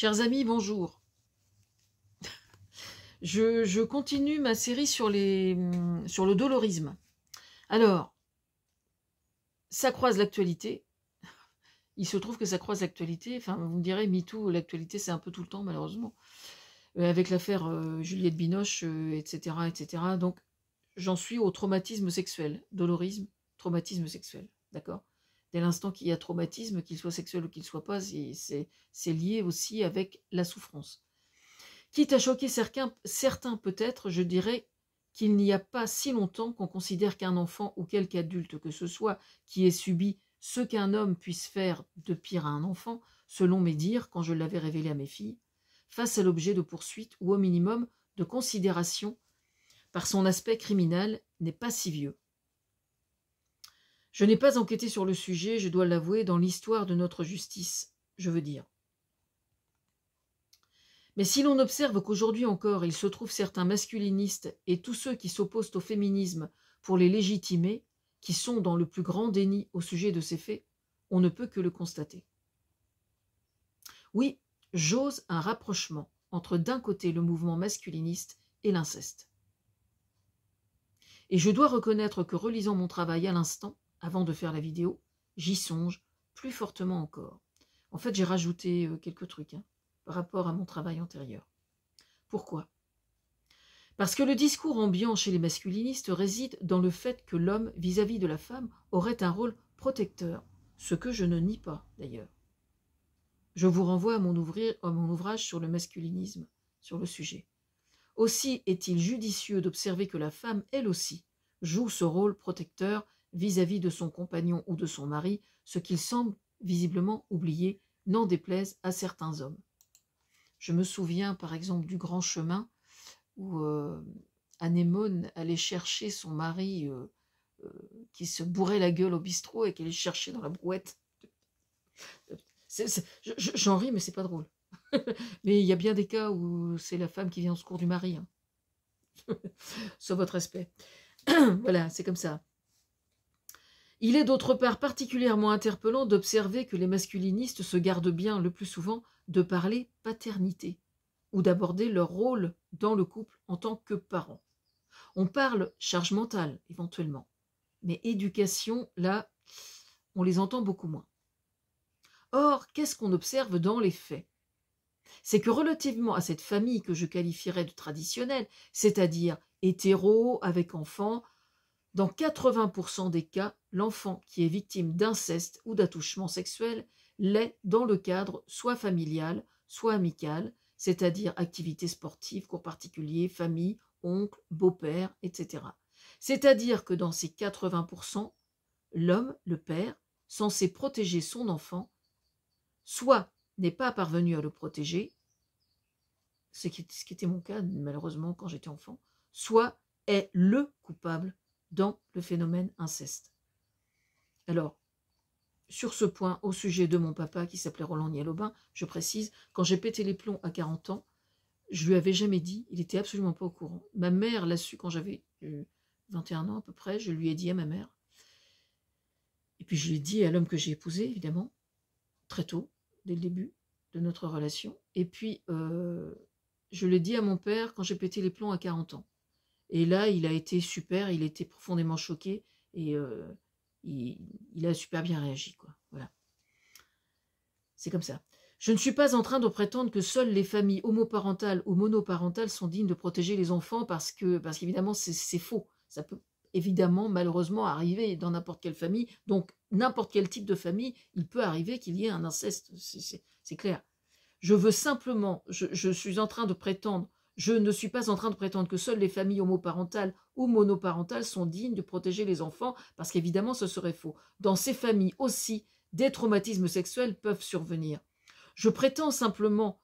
Chers amis, bonjour. Je continue ma série sur le dolorisme. Alors, ça croise l'actualité. Il se trouve que ça croise l'actualité. Enfin, vous me direz, MeToo, l'actualité, c'est un peu tout le temps, malheureusement. Avec l'affaire Juliette Binoche, etc., etc. Donc, j'en suis au traumatisme sexuel. Dolorisme, traumatisme sexuel. D'accord ? Dès l'instant qu'il y a traumatisme, qu'il soit sexuel ou qu'il ne soit pas, c'est lié aussi avec la souffrance. Quitte à choquer certains peut-être, je dirais qu'il n'y a pas si longtemps qu'on considère qu'un enfant ou quelque adulte que ce soit qui ait subi ce qu'un homme puisse faire de pire à un enfant, selon mes dires quand je l'avais révélé à mes filles, face à l'objet de poursuite ou au minimum de considération par son aspect criminel, n'est pas si vieux. Je n'ai pas enquêté sur le sujet, je dois l'avouer, dans l'histoire de notre justice, je veux dire. Mais si l'on observe qu'aujourd'hui encore il se trouve certains masculinistes et tous ceux qui s'opposent au féminisme pour les légitimer, qui sont dans le plus grand déni au sujet de ces faits, on ne peut que le constater. Oui, j'ose un rapprochement entre d'un côté le mouvement masculiniste et l'inceste. Et je dois reconnaître que relisant mon travail à l'instant, avant de faire la vidéo, j'y songe plus fortement encore. En fait, j'ai rajouté quelques trucs, par rapport à mon travail antérieur. Pourquoi ? Parce que le discours ambiant chez les masculinistes réside dans le fait que l'homme, vis-à-vis de la femme, aurait un rôle protecteur, ce que je ne nie pas d'ailleurs. Je vous renvoie à mon ouvrage sur le masculinisme, sur le sujet. Aussi est-il judicieux d'observer que la femme, elle aussi, joue ce rôle protecteur vis-à-vis de son compagnon ou de son mari, ce qu'il semble visiblement oublier, n'en déplaise à certains hommes. Je me souviens par exemple du Grand Chemin où Anémone allait chercher son mari qui se bourrait la gueule au bistrot et qu'elle allait chercher dans la brouette. J'en ris, mais c'est pas drôle. Mais il y a bien des cas où c'est la femme qui vient au secours du mari. Sur votre respect. Voilà, c'est comme ça. Il est d'autre part particulièrement interpellant d'observer que les masculinistes se gardent bien le plus souvent de parler paternité ou d'aborder leur rôle dans le couple en tant que parents. On parle charge mentale éventuellement, mais éducation, là, on les entend beaucoup moins. Or, qu'est-ce qu'on observe dans les faits ? C'est que relativement à cette famille que je qualifierais de traditionnelle, c'est-à-dire hétéro, avec enfants, dans 80% des cas, l'enfant qui est victime d'inceste ou d'attouchement sexuel l'est dans le cadre soit familial, soit amical, c'est-à-dire activités sportives, cours particuliers, famille, oncle, beau-père, etc. C'est-à-dire que dans ces 80%, l'homme, le père, censé protéger son enfant, soit n'est pas parvenu à le protéger, ce qui était mon cas malheureusement quand j'étais enfant, soit est le coupable dans le phénomène inceste. Alors, sur ce point, au sujet de mon papa qui s'appelait Roland Niel-Aubin, je précise, quand j'ai pété les plombs à 40 ans, je lui avais jamais dit, il était absolument pas au courant. Ma mère l'a su quand j'avais 21 ans à peu près, je lui ai dit à ma mère. Et puis je lui ai dit à l'homme que j'ai épousé, évidemment, très tôt, dès le début de notre relation. Et puis, je l'ai dit à mon père quand j'ai pété les plombs à 40 ans. Et là, il a été super, il était profondément choqué et il a super bien réagi, quoi. Voilà. C'est comme ça. Je ne suis pas en train de prétendre que seules les familles homoparentales ou monoparentales sont dignes de protéger les enfants parce qu'évidemment, c'est faux. Ça peut évidemment, malheureusement, arriver dans n'importe quelle famille. Donc, n'importe quel type de famille, il peut arriver qu'il y ait un inceste. C'est clair. Je veux simplement, je suis en train de prétendre, je ne suis pas en train de prétendre que seules les familles homoparentales ou monoparentales sont dignes de protéger les enfants, parce qu'évidemment, ce serait faux. Dans ces familles aussi, des traumatismes sexuels peuvent survenir. Je prétends simplement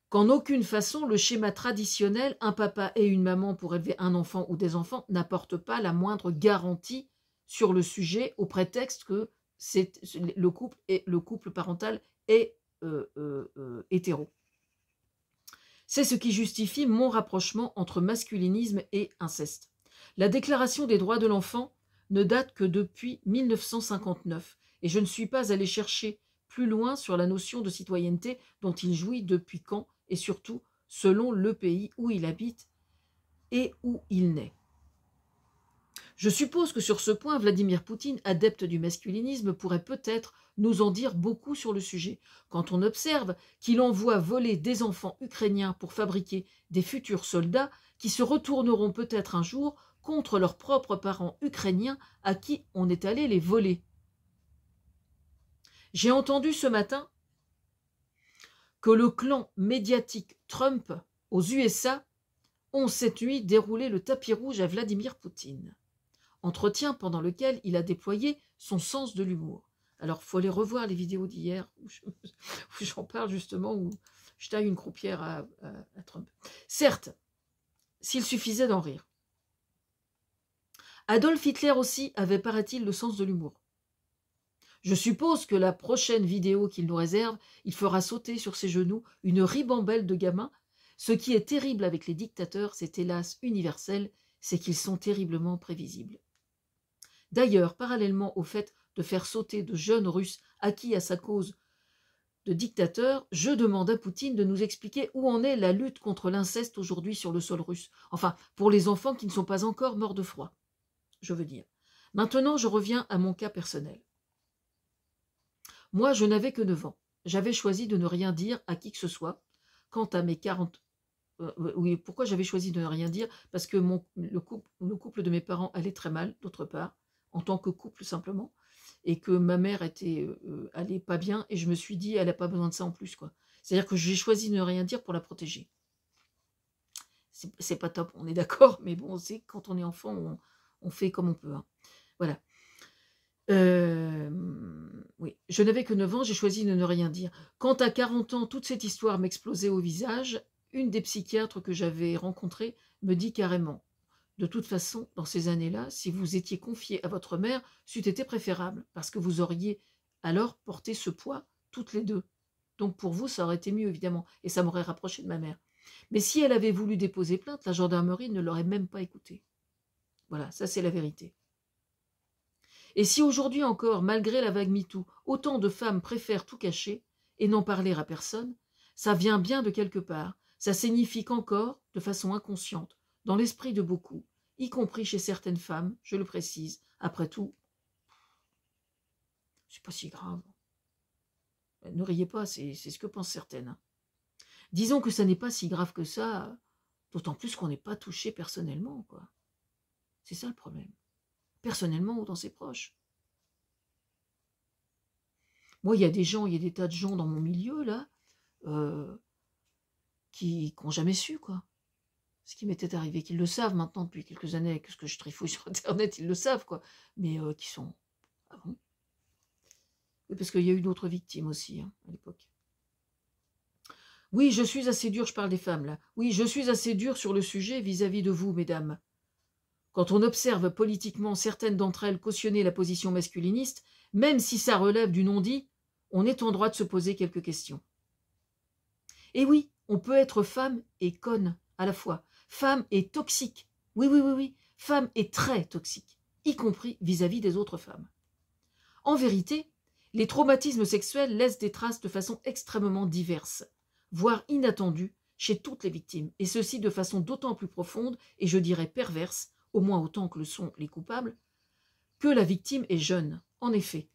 qu'en aucune façon, le schéma traditionnel, un papa et une maman pour élever un enfant ou des enfants, n'apporte pas la moindre garantie sur le sujet, au prétexte que le couple parental est hétéro. C'est ce qui justifie mon rapprochement entre masculinisme et inceste. La Déclaration des droits de l'enfant ne date que depuis 1959 et je ne suis pas allée chercher plus loin sur la notion de citoyenneté dont il jouit depuis quand, et surtout selon le pays où il habite et où il naît. Je suppose que sur ce point, Vladimir Poutine, adepte du masculinisme, pourrait peut-être nous en dire beaucoup sur le sujet, quand on observe qu'il envoie voler des enfants ukrainiens pour fabriquer des futurs soldats qui se retourneront peut-être un jour contre leurs propres parents ukrainiens à qui on est allé les voler. J'ai entendu ce matin que le clan médiatique Trump aux USA ont cette nuit déroulé le tapis rouge à Vladimir Poutine. Entretien pendant lequel il a déployé son sens de l'humour. Alors, il faut aller revoir les vidéos d'hier où j'en parle justement, où je taille une croupière à Trump. Certes, s'il suffisait d'en rire. Adolf Hitler aussi avait, paraît-il, le sens de l'humour. Je suppose que la prochaine vidéo qu'il nous réserve, il fera sauter sur ses genoux une ribambelle de gamins. Ce qui est terrible avec les dictateurs, c'est hélas universel, c'est qu'ils sont terriblement prévisibles. D'ailleurs, parallèlement au fait de faire sauter de jeunes Russes acquis à sa cause de dictateur, je demande à Poutine de nous expliquer où en est la lutte contre l'inceste aujourd'hui sur le sol russe. Enfin, pour les enfants qui ne sont pas encore morts de froid, je veux dire. Maintenant, je reviens à mon cas personnel. Moi, je n'avais que 9 ans. J'avais choisi de ne rien dire à qui que ce soit. Quant à mes 40... oui, pourquoi j'avais choisi de ne rien dire? Parce que le couple de mes parents allait très mal, d'autre part, en tant que couple simplement, et que ma mère allait pas bien, et je me suis dit, elle n'a pas besoin de ça en plus, quoi. C'est-à-dire que j'ai choisi de ne rien dire pour la protéger. C'est pas top, on est d'accord, mais bon, c'est quand on est enfant, on fait comme on peut. Hein. Voilà. Oui, je n'avais que 9 ans, j'ai choisi de ne rien dire. Quant à 40 ans, toute cette histoire m'explosait au visage. Une des psychiatres que j'avais rencontrées me dit carrément: de toute façon, dans ces années-là, si vous étiez confié à votre mère, c'eût été préférable, parce que vous auriez alors porté ce poids toutes les deux. Donc pour vous, ça aurait été mieux, évidemment, et ça m'aurait rapproché de ma mère. Mais si elle avait voulu déposer plainte, la gendarmerie ne l'aurait même pas écoutée. Voilà, ça c'est la vérité. Et si aujourd'hui encore, malgré la vague MeToo, autant de femmes préfèrent tout cacher et n'en parler à personne, ça vient bien de quelque part. Ça signifie qu'encore, de façon inconsciente, dans l'esprit de beaucoup, y compris chez certaines femmes, je le précise, après tout, c'est pas si grave. Ne riez pas, c'est ce que pensent certaines. Hein. Disons que ça n'est pas si grave que ça, d'autant plus qu'on n'est pas touché personnellement, quoi. C'est ça le problème. Personnellement ou dans ses proches. Moi, il y a des tas de gens dans mon milieu, là, qui n'ont jamais su, quoi. Ce qui m'était arrivé, qu'ils le savent maintenant depuis quelques années, avec ce que je trifouille sur Internet, ils le savent, quoi. Mais qui sont... Ah bon? Parce qu'il y a eu d'autres victimes aussi, hein, à l'époque. Oui, je suis assez dur, je parle des femmes, là. Oui, je suis assez dur sur le sujet vis-à-vis de vous, mesdames. Quand on observe politiquement certaines d'entre elles cautionner la position masculiniste, même si ça relève du non-dit, on est en droit de se poser quelques questions. Et oui, on peut être femme et conne à la fois, femme et toxique. Oui, femme est très toxique, y compris vis-à-vis des autres femmes. En vérité, les traumatismes sexuels laissent des traces de façon extrêmement diverse, voire inattendues, chez toutes les victimes, et ceci de façon d'autant plus profonde, et je dirais perverse, au moins autant que le sont les coupables, que la victime est jeune. En effet,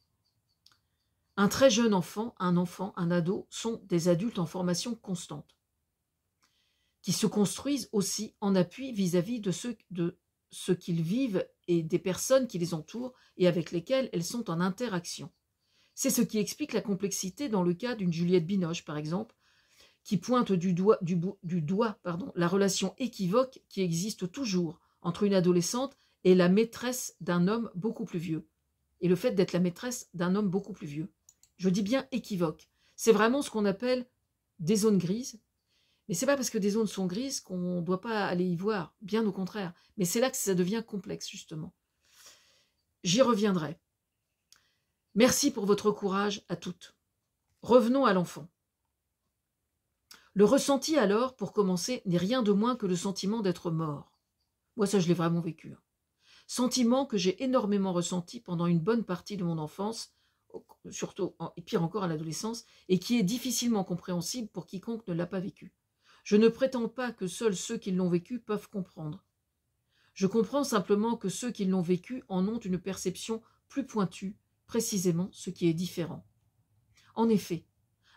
un très jeune enfant, un ado, sont des adultes en formation constante, qui se construisent aussi en appui vis-à-vis de ce qu'ils vivent et des personnes qui les entourent et avec lesquelles elles sont en interaction. C'est ce qui explique la complexité dans le cas d'une Juliette Binoche, par exemple, qui pointe du doigt la relation équivoque qui existe toujours entre une adolescente et la maîtresse d'un homme beaucoup plus vieux. Et le fait d'être la maîtresse d'un homme beaucoup plus vieux. Je dis bien équivoque. C'est vraiment ce qu'on appelle des zones grises. Mais c'est pas parce que des zones sont grises qu'on ne doit pas aller y voir. Bien au contraire. Mais c'est là que ça devient complexe, justement. J'y reviendrai. Merci pour votre courage à toutes. Revenons à l'enfant. Le ressenti alors, pour commencer, n'est rien de moins que le sentiment d'être mort. Moi, ça, je l'ai vraiment vécu. Sentiment que j'ai énormément ressenti pendant une bonne partie de mon enfance, surtout, et pire encore à l'adolescence, et qui est difficilement compréhensible pour quiconque ne l'a pas vécu. Je ne prétends pas que seuls ceux qui l'ont vécu peuvent comprendre. Je comprends simplement que ceux qui l'ont vécu en ont une perception plus pointue, précisément ce qui est différent. En effet,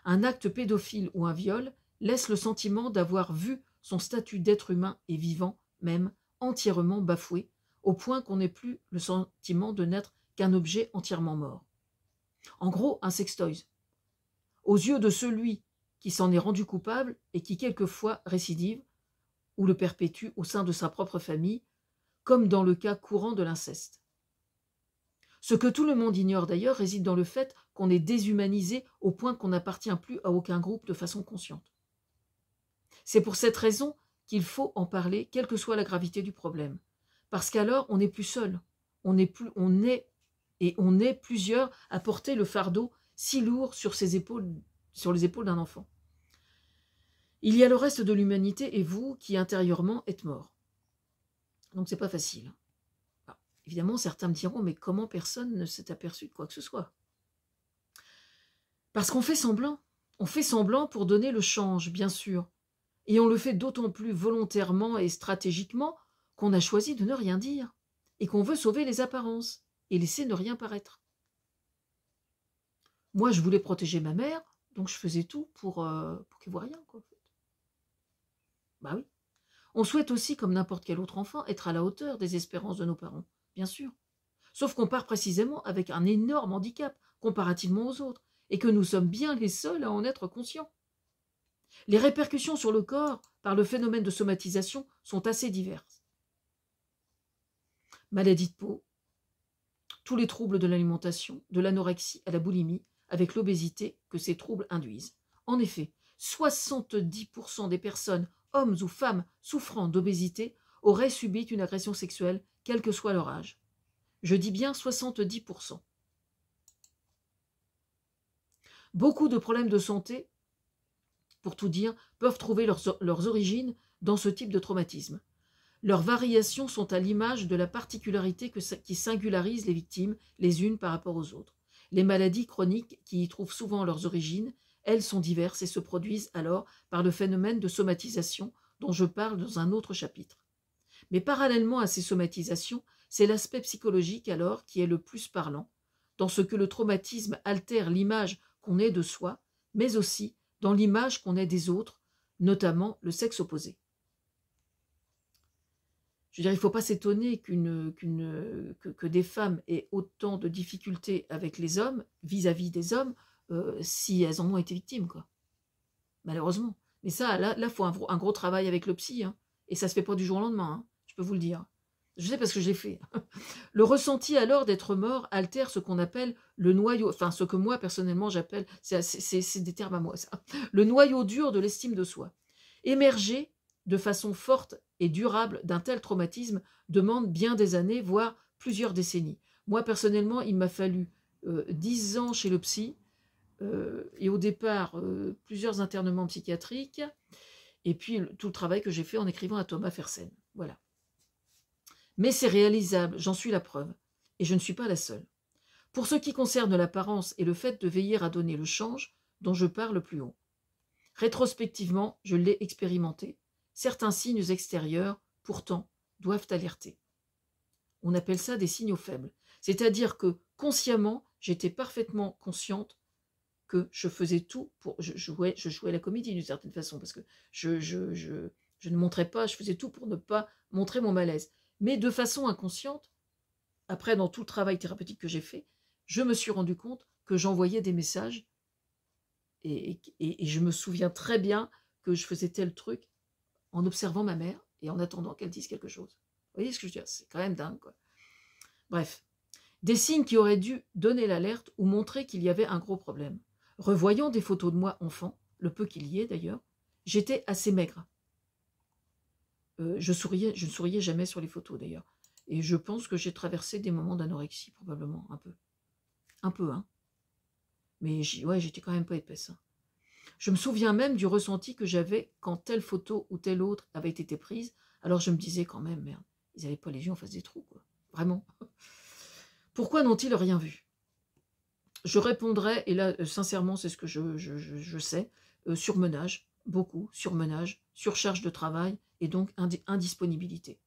un acte pédophile ou un viol laisse le sentiment d'avoir vu son statut d'être humain et vivant, même, entièrement bafoué, au point qu'on n'ait plus le sentiment de n'être qu'un objet entièrement mort. En gros, un sextoy. Aux yeux de celui qui s'en est rendu coupable et qui quelquefois récidive ou le perpétue au sein de sa propre famille, comme dans le cas courant de l'inceste. Ce que tout le monde ignore d'ailleurs réside dans le fait qu'on est déshumanisé au point qu'on n'appartient plus à aucun groupe de façon consciente. C'est pour cette raison qu'il faut en parler, quelle que soit la gravité du problème. Parce qu'alors, on n'est plus seul. On est plusieurs à porter le fardeau si lourd sur les épaules d'un enfant. Il y a le reste de l'humanité et vous qui intérieurement êtes morts. Donc c'est pas facile. Alors, évidemment, certains me diront, mais comment personne ne s'est aperçu de quoi que ce soit? Parce qu'on fait semblant. On fait semblant pour donner le change, bien sûr. Et on le fait d'autant plus volontairement et stratégiquement qu'on a choisi de ne rien dire et qu'on veut sauver les apparences et laisser ne rien paraître. Moi, je voulais protéger ma mère, donc je faisais tout pour qu'elle ne voie rien, quoi, en fait. Bah oui. On souhaite aussi, comme n'importe quel autre enfant, être à la hauteur des espérances de nos parents, bien sûr. Sauf qu'on part précisément avec un énorme handicap comparativement aux autres, et que nous sommes bien les seuls à en être conscients. Les répercussions sur le corps par le phénomène de somatisation sont assez diverses. Maladie de peau, tous les troubles de l'alimentation, de l'anorexie à la boulimie, avec l'obésité que ces troubles induisent. En effet, 70% des personnes, hommes ou femmes, souffrant d'obésité auraient subi une agression sexuelle, quel que soit leur âge. Je dis bien 70%. Beaucoup de problèmes de santé, pour tout dire, peuvent trouver leurs origines dans ce type de traumatisme. Leurs variations sont à l'image de la particularité qui singularise les victimes les unes par rapport aux autres. Les maladies chroniques qui y trouvent souvent leurs origines, elles sont diverses et se produisent alors par le phénomène de somatisation dont je parle dans un autre chapitre. Mais parallèlement à ces somatisations, c'est l'aspect psychologique alors qui est le plus parlant, dans ce que le traumatisme altère l'image qu'on ait de soi, mais aussi dans l'image qu'on ait des autres, notamment le sexe opposé. Je veux dire, il ne faut pas s'étonner que des femmes aient autant de difficultés avec les hommes, vis-à-vis des hommes, si elles en ont été victimes, quoi. Malheureusement. Mais ça, là, il faut un gros travail avec le psy, hein, et ça ne se fait pas du jour au lendemain, hein, je peux vous le dire. Je sais parce que je l'ai fait. Le ressenti alors d'être mort altère ce qu'on appelle le noyau, enfin ce que moi personnellement j'appelle, c'est des termes à moi ça, le noyau dur de l'estime de soi. Émerger de façon forte et durable d'un tel traumatisme demande bien des années, voire plusieurs décennies. Moi personnellement, il m'a fallu 10 ans chez le psy, et au départ plusieurs internements psychiatriques, et puis tout le travail que j'ai fait en écrivant à Thomas Fersen. Voilà. Mais c'est réalisable, j'en suis la preuve, et je ne suis pas la seule. Pour ce qui concerne l'apparence et le fait de veiller à donner le change dont je parle plus haut. Rétrospectivement, je l'ai expérimenté. Certains signes extérieurs, pourtant, doivent alerter. On appelle ça des signaux faibles. C'est-à-dire que, consciemment, j'étais parfaitement consciente que je faisais tout pour... Je jouais la comédie d'une certaine façon, parce que je ne montrais pas, je faisais tout pour ne pas montrer mon malaise. Mais de façon inconsciente, après, dans tout le travail thérapeutique que j'ai fait, je me suis rendu compte que j'envoyais des messages et je me souviens très bien que je faisais tel truc en observant ma mère et en attendant qu'elle dise quelque chose. Vous voyez ce que je veux dire? C'est quand même dingue, quoi. Bref, des signes qui auraient dû donner l'alerte ou montrer qu'il y avait un gros problème. Revoyant des photos de moi enfant, le peu qu'il y ait d'ailleurs, j'étais assez maigre. Je ne souriais jamais sur les photos d'ailleurs. Et je pense que j'ai traversé des moments d'anorexie, probablement, un peu. Un peu, hein. Mais ouais, j'étais quand même pas épaisse. Hein. Je me souviens même du ressenti que j'avais quand telle photo ou telle autre avait été prise. Alors je me disais quand même, merde, ils n'avaient pas les yeux en face des trous, quoi. Vraiment. Pourquoi n'ont-ils rien vu? Je répondrais, et là, sincèrement, c'est ce que je sais, surmenage, beaucoup, surmenage, surcharge de travail, et donc indisponibilité.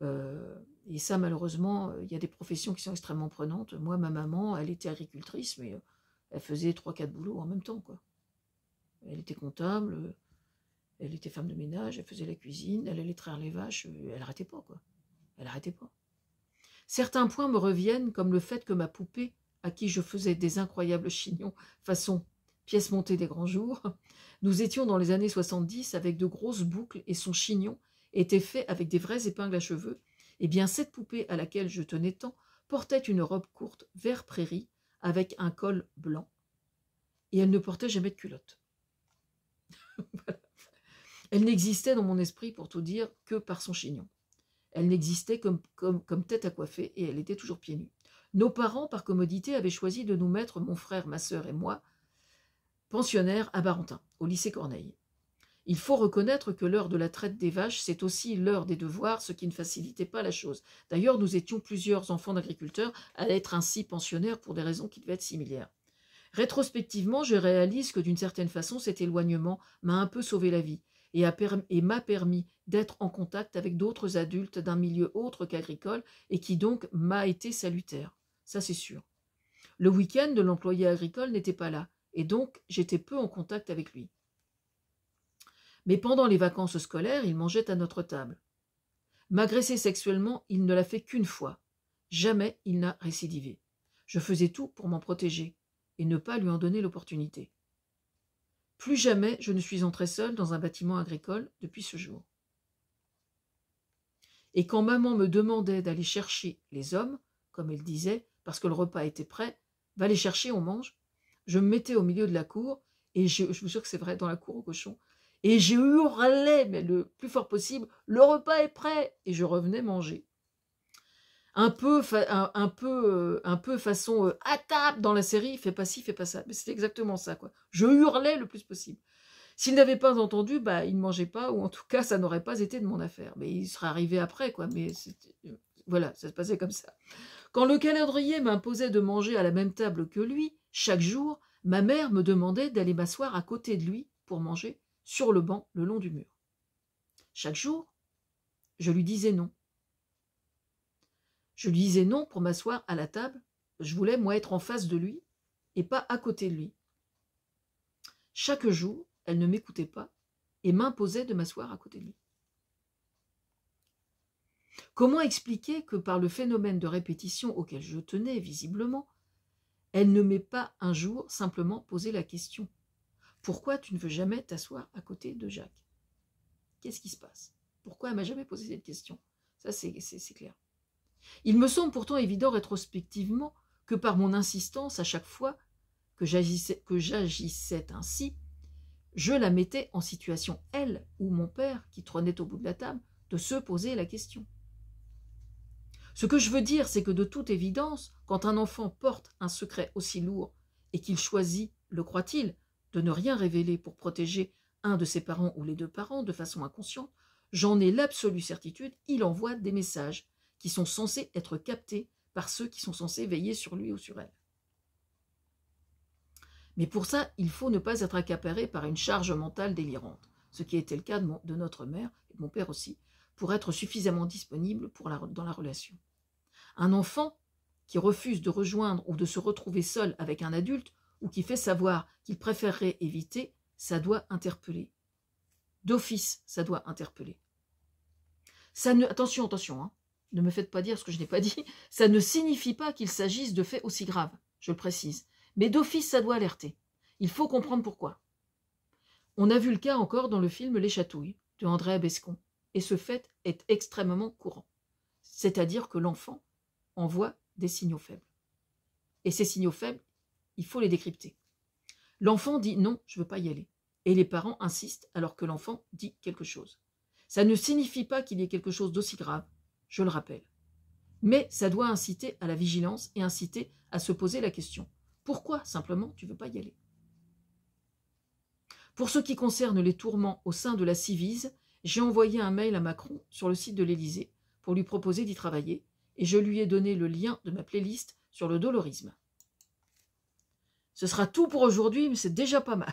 Et ça, malheureusement, il y a des professions qui sont extrêmement prenantes. Moi, ma maman, elle était agricultrice, mais elle faisait 3-4 boulots en même temps, quoi. Elle était comptable, elle était femme de ménage, elle faisait la cuisine, elle allait traire les vaches, elle n'arrêtait pas, quoi. Elle n'arrêtait pas. Certains points me reviennent, comme le fait que ma poupée, à qui je faisais des incroyables chignons, façon pièce montée des grands jours, nous étions dans les années 70 avec de grosses boucles et son chignon était fait avec des vraies épingles à cheveux, et bien cette poupée à laquelle je tenais tant portait une robe courte vert prairie avec un col blanc, et elle ne portait jamais de culotte. Voilà. Elle n'existait dans mon esprit, pour tout dire, que par son chignon. Elle n'existait comme tête à coiffer, et elle était toujours pieds nus. Nos parents, par commodité, avaient choisi de nous mettre, mon frère, ma sœur et moi, pensionnaires à Barentin, au lycée Corneille. Il faut reconnaître que l'heure de la traite des vaches, c'est aussi l'heure des devoirs, ce qui ne facilitait pas la chose. D'ailleurs, nous étions plusieurs enfants d'agriculteurs à être ainsi pensionnaires pour des raisons qui devaient être similaires. Rétrospectivement, je réalise que d'une certaine façon, cet éloignement m'a un peu sauvé la vie et m'a permis d'être en contact avec d'autres adultes d'un milieu autre qu'agricole et qui donc m'a été salutaire. Ça, c'est sûr. Le week-end de l'employé agricole n'était pas là et donc j'étais peu en contact avec lui. Mais pendant les vacances scolaires, il mangeait à notre table. M'agresser sexuellement, il ne l'a fait qu'une fois. Jamais il n'a récidivé. Je faisais tout pour m'en protéger et ne pas lui en donner l'opportunité. Plus jamais je ne suis entrée seule dans un bâtiment agricole depuis ce jour. Et quand maman me demandait d'aller chercher les hommes, comme elle disait, parce que le repas était prêt, va les chercher, on mange, je me mettais au milieu de la cour, et je vous jure que c'est vrai, dans la cour aux cochons, et je hurlais, mais le plus fort possible, le repas est prêt, et je revenais manger. Un peu façon à table dans la série, fais pas ci, fais pas ça. Mais c'était exactement ça, quoi. Je hurlais le plus possible. S'il n'avait pas entendu, bah, il ne mangeait pas, ou en tout cas, ça n'aurait pas été de mon affaire. Mais il serait arrivé après, quoi. Mais voilà, ça se passait comme ça. Quand le calendrier m'imposait de manger à la même table que lui, chaque jour, ma mère me demandait d'aller m'asseoir à côté de lui pour manger sur le banc le long du mur. Chaque jour, je lui disais non. Je lui disais non pour m'asseoir à la table. Je voulais, moi, être en face de lui et pas à côté de lui. Chaque jour, elle ne m'écoutait pas et m'imposait de m'asseoir à côté de lui. Comment expliquer que par le phénomène de répétition auquel je tenais visiblement, elle ne m'ait pas un jour simplement posé la question « Pourquoi tu ne veux jamais t'asseoir à côté de Jacques ?» Qu'est-ce qui se passe? Pourquoi elle ne m'a jamais posé cette question? Ça, c'est clair. Il me semble pourtant évident rétrospectivement que par mon insistance à chaque fois que j'agissais ainsi, je la mettais en situation, elle ou mon père, qui trônait au bout de la table, de se poser la question. Ce que je veux dire, c'est que de toute évidence, quand un enfant porte un secret aussi lourd et qu'il choisit, le croit-il, de ne rien révéler pour protéger un de ses parents ou les deux parents de façon inconsciente, j'en ai l'absolue certitude, il envoie des messages qui sont censés être captés par ceux qui sont censés veiller sur lui ou sur elle. Mais pour ça, il faut ne pas être accaparé par une charge mentale délirante, ce qui était le cas de notre mère, et de mon père aussi, pour être suffisamment disponible dans la relation. Un enfant qui refuse de rejoindre ou de se retrouver seul avec un adulte, ou qui fait savoir qu'il préférerait éviter, ça doit interpeller. D'office, ça doit interpeller. Attention, hein, ne me faites pas dire ce que je n'ai pas dit, ça ne signifie pas qu'il s'agisse de faits aussi graves, je le précise. Mais d'office, ça doit alerter. Il faut comprendre pourquoi. On a vu le cas encore dans le film Les Chatouilles de Andréa Bescon, et ce fait est extrêmement courant. C'est-à-dire que l'enfant envoie des signaux faibles. Et ces signaux faibles, il faut les décrypter. L'enfant dit non, je ne veux pas y aller. Et les parents insistent alors que l'enfant dit quelque chose. Ça ne signifie pas qu'il y ait quelque chose d'aussi grave, je le rappelle. Mais ça doit inciter à la vigilance et inciter à se poser la question. Pourquoi simplement tu ne veux pas y aller? Pour ce qui concerne les tourments au sein de la Civise, j'ai envoyé un mail à Macron sur le site de l'Élysée pour lui proposer d'y travailler et je lui ai donné le lien de ma playlist sur le dolorisme. Ce sera tout pour aujourd'hui, mais c'est déjà pas mal.